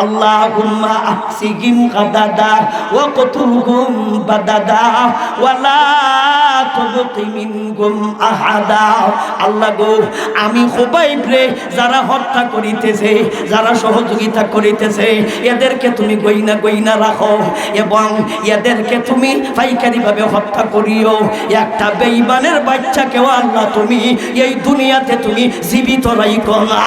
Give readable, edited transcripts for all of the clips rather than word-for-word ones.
আল্লাহুম্মা আহসিহিম গাদাদা ওয়া কতুলহুম বাদাদা ওয়া লা তুবকি মিনহুম আহাদা। আল্লাহ গো, আমি খুবাইবরে যারা হত্যা করিতেছে, যারা সহযোগিতা করিতেছে, এদেরকে তুমি গইনা গইনা রাখো এবং এদেরকে তুমি পাইকারিভাবে হত্যা করিও। একটা বেঈমানের বাচ্চাকেও আল্লাহ তুমি এই দুনিয়াতে তুমি জীবিত রাইখো না।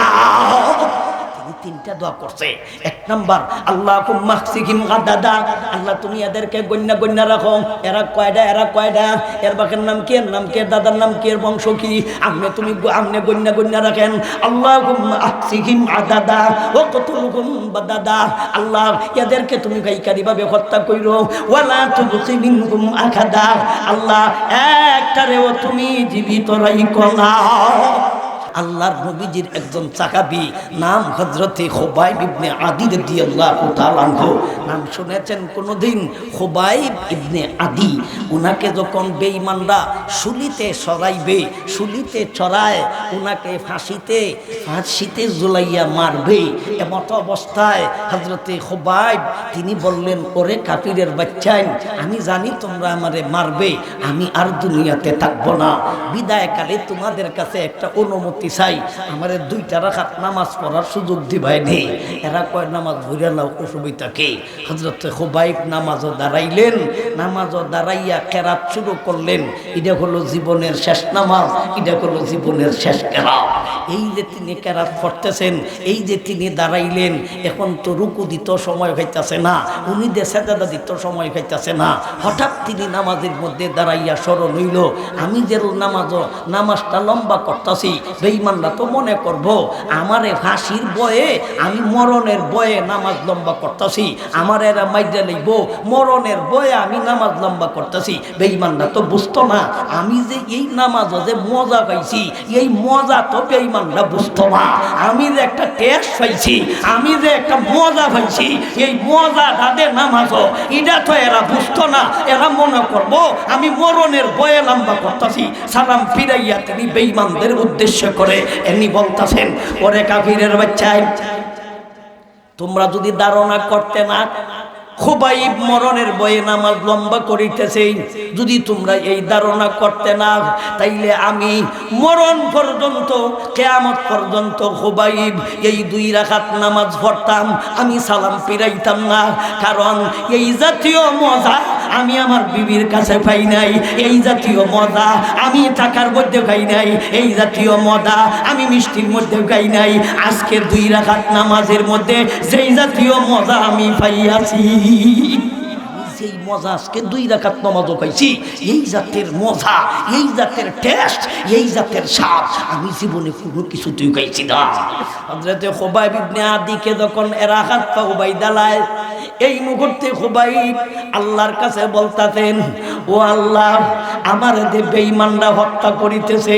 তিনটা দোয়া করছে। এক নাম্বার, আল্লাহুম্মা আহসিহিম গাদাদা, আল্লাহ তুমি এদেরকে গণ্য গণ্য রাখো। এরা কয়টা, এরা কয়টা, এর বাপের নাম কি, এর নাম কি, দাদার নাম কি, এর বংশ কি, আপনি তুমি আপনি গণ্য গণ্য রাখেন। আল্লাহুম্মা আহসিহিম আদাদা ওয়া কতুলহুম বাদাদা, আল্লাহ এদেরকে তুমি গায়িকারিভাবে হত্যা কইরো। ওয়ালা তুবকি মিনহুম আহাদা, আল্লাহ একটারেও তুমি জীবিত রাইখো না। আল্লাহর নবীজির একজন সাহাবী নাম হযরতে খুবাইব ইবনে আদি রাদিয়াল্লাহু তাআলা আনহু, নাম শুনেছেন কোনদিন? খুবাইব ইবনে আদি। উনাকে যখন বেঈমানরা শুলিতে চড়াইবে, শুলিতে চড়ায় উনাকে ফাঁসিতে ঝুলাইয়া মারবে, এমত অবস্থায় হযরতে খুবাইব তিনি বললেন, ওরে কাফিরের বাচ্চাই, আমি জানি তোমরা আমারে মারবে, আমি আর দুনিয়াতে থাকবো না, বিদায়কালে তোমাদের কাছে একটা অনুমতি চাই, আমার 2টা রাকাত নামাজ পড়ার সুযোগ দিবাই নেই। এরা কয় নামাজ ভুলে নাও, অসুবিধা কি? হযরত খুবাইব নামাজও দাঁড়াইলেন, নামাজও দাঁড়াইয়া কেরাত শুরু করলেন। এটা হলো জীবনের শেষ নামাজ, এটা হলো জীবনের শেষ কেরাত। এই যে তিনি কেরাত পড়তেছেন, এই যে তিনি দাঁড়াইলেন, এখন তো রুকু দিত সময় হইতেছে না, উনি যে সাজদা দিত সময় হইতেছে না। হঠাৎ তিনি নামাজের মধ্যে দাঁড়াইয়া স্মরণ হইল, আমি যে নামাজটা লম্বা করতেছি, বেঈমানরা তো মনে করবো আমারে ফাঁসির বয়ে, আমি মরণের বয়ে নামাজ লম্বা করতেছি, আমার এরা মাইজা লইব, মরণের বয়ে আমি নামাজ লম্বা করতেছি। বেঈমানরা তো বুঝতো না আমি যে এই নামাজও যে মজা পাইছি, এই মজা তো বেঈমানরা বুঝতো না। আমি যে একটা টেস্ট পাইছি, আমি যে একটা মজা পাইছি, এই মজা তাদের নামাজও এটা তো এরা বুঝতো না। এরা মনে করবো আমি মরণের বয়ে লম্বা করতেছি। সালাম ফিরাইয়া তিনি বেঈমানদের উদ্দেশ্য করে এমনি বলতেছেন, ওরে কাফিরের বাচ্চাই, তোমরা যদি ধারণা করতে না খুবাইব মরণের বয়ে নামাজ লম্বা করিতেছে, যদি তোমরা এই ধারণা করতে না, তাইলে আমি মরণ পর্যন্ত, কিয়ামত পর্যন্ত খুবাইব এই 2 রাকাত নামাজ পড়তাম, আমি সালাম ফিরাইতাম না। কারণ এই জাতীয় মজা আমি আমার বিবির কাছে পাই নাই, এই জাতীয় মজা আমি টাকার মধ্যে পাই নাই, এই জাতীয় মজা আমি মিষ্টির মধ্যে পাই নাই। আজকের 2 রাকাত নামাজের মধ্যে যেই জাতীয় মজা আমি পাইয়াছি, সেই মজা আজকে 2 রাকাত নামাজও পাইছি, এই জাতের মজা, এই জাতের টেস্ট, এই জাতের স্বাদ আমি জীবনে কোনো কিছুতেই পাইছি না। হযরতে খুবাইব ইবনে আদিকে যখন এরা হাত পা উবাইদালায়, এই মুহূর্তে খুবাইব আল্লাহর কাছে বলতাছেন, ও আল্লাহ, আমারে দে বেঈমানরা হত্যা করিতেছে,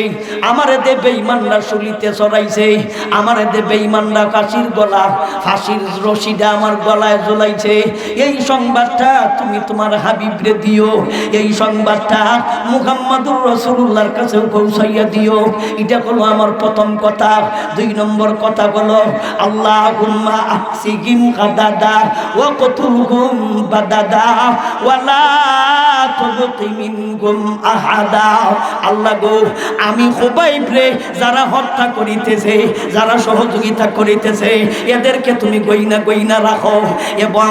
আমারে দে বেঈমানরা শুলিতে চড়াইছে, আমারে দে বেঈমানরা ফাঁসির রশিটা আমার গলায় ঝুলাইছে, এই সংবাদটা তুমি তোমার হাবিবরে দিও, এই সংবাদটা মুহাম্মদুর রাসূলুল্লাহর কাছে পৌঁছাইয়া দিও। এটা হলো আমার প্রথম কথা। 2 নম্বর কথা হলো, আল্লাহুম্মা আহসিহিম গাদাদা ওয়া কতুলহুম বাদাদা ওয়া লা তুবকি মিনহুম আহাদা। আল্লাহ গো, আমি খুবাইবরে যারা হত্যা করিতেছে, যারা সহযোগিতা করিতেছে, এদেরকে তুমি গইনা গইনা রাখো এবং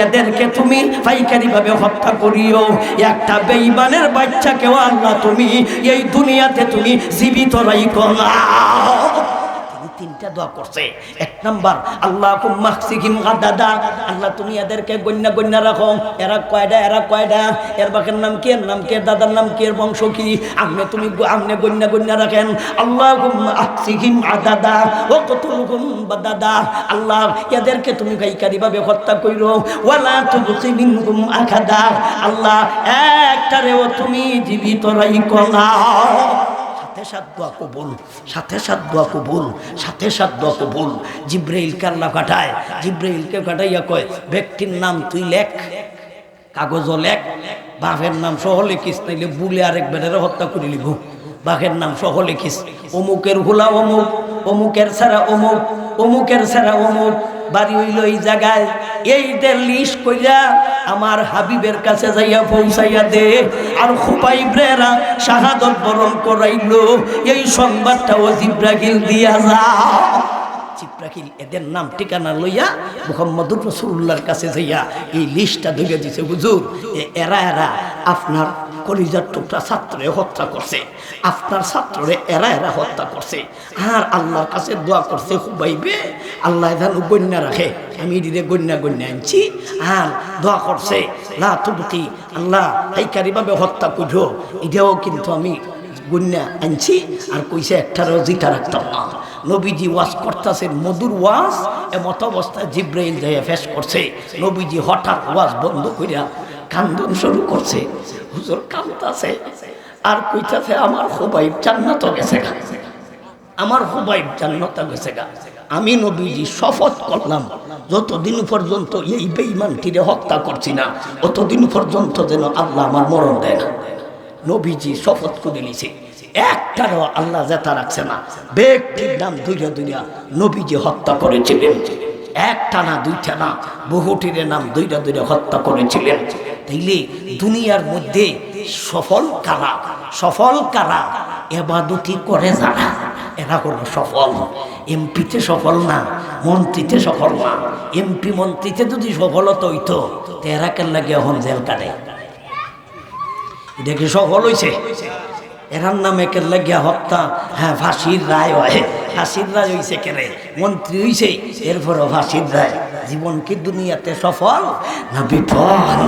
এদেরকে তুমি পাইকারিভাবে হত্যা করিও। একটা বেঈমানের বাচ্চাকেও আল্লাহ তুমি এই দুনিয়াতে তুমি জীবিত রাইখো না। 3টা দোয়া করছে। 1 নাম্বার, আল্লাহুম্মা আহসিহিম গাদাদা, আল্লাহ তুমি এদেরকে গণ্য গণ্য রাখো। এরা কয়টা, এরা কয়টা, এর বাপের নাম কি, এর নাম কি, দাদার নাম কি, এর বংশ কি, আপনি তুমি গণ্য গণ্য রাখেন। আল্লাহুম্মা আহসিহিম আদাদা ওয়া কতুলহুম বাদাদা, আল্লাহ এদেরকে তুমি গায়িকারিভাবে হত্যা কইরো। ওয়ালা তুবকি মিনহুম আহাদা, আল্লাহ একটারেও তুমি জীবিত রাইখো না। সাথে সাত দোয়া কবুল। জিব্রাইলকে আল্লাহ কাটায়, জিব্রাইলকে কাটাইয়া কয়, ব্যক্তির নাম তুই লেখ, কাগজও লেখ, বাপের নাম সহ লিখিস, নাইলে বুলে আরেক বেটারে হত্যা করে লিখব। বাপের নাম সহ লিখিস, অমুকের হুলা অমুক, অমুকের ছাড়া অমুক, অমুকের ছাড়া অমুক, বাড়ি হইল এই জায়গায়, এইদের লিস্ট কইরা আমার হাবিবের কাছে যাইয়া পৌঁছাইয়া দে। আর খুবাইবরা শাহাদত বরণ করাইলো, এই সংবাদটাও জিব্রাইল দিয়া যাও। জিব্রাইল এদের নাম ঠিকানা লইয়া মুহাম্মদুর রাসূলুল্লাহর কাছে যাইয়া এই লিস্টটা ধরে দিছে, হুজুর এরা আপনার কলিজার টুকরা ছাত্রে হত্যা করছে, আপনার ছাত্ররে এরা হত্যা করছে। আর আল্লাহর কাছে দোয়া করছে খুবাইবে আল্লাহ যেন গণ্যা রাখে। আমি এদিকে গণ্যা আনছি, আর দোয়া করছে লা তুবকি, আল্লাহ হাইকারিভাবে হত্যা করো, এটাও কিন্তু আমি গণ্যা আনছি। আর কইছে একটারও জিতা রাখতাম না। নবীজি ওয়াজ করতেছেন, মধুর ওয়াজ, এমত অবস্থায় জিব্রাইল যাইয়া ফেস করছে। নবীজি হঠাৎ ওয়াজ বন্ধ কইরা কান্দন শুরু করছে। হুজুর কাঁদতাছে আর কইতাছে আমার খুবাইব জান্নাতে গেছে গা, আমার খুবাইব জান্নাতে গেছে গা। আমি নবীজি শপথ করলাম যতদিন পর্যন্ত এই বেঈমানটিরে হত্যা করছি না, অতদিন পর্যন্ত যেন আল্লাহ আমার মরণ দেয় না। নবীজি শপথ করে নিছে, একটারও আল্লাহ জেতা রাখছে না। ব্যক্তির নাম দুইটা নবীজি হত্যা করেছিলেন, একটা না দুইটা না, বহুটির নাম দুইটা হত্যা করেছিলেন। তাইলে দুনিয়ার মধ্যে সফল কারা? ইবাদতি করে যারা, এরা হলো সফল। এমপিতে সফল না, মন্ত্রীতে সফল না। এমপি মন্ত্রীতে যদি সফলতা হইতো এরা কেন লাগে এখন জেল কাটে? এটা কি সফল হয়েছে? এরার নামে কেন লাগিয়া হত্যা, হ্যাঁ ফাঁসির রায় হয়। ফাঁসির রায় হয়েছে কেনে? মন্ত্রী হয়েছে, এরপরও ফাঁসির রায়। জীবন কি দুনিয়াতে সফল না বিফল?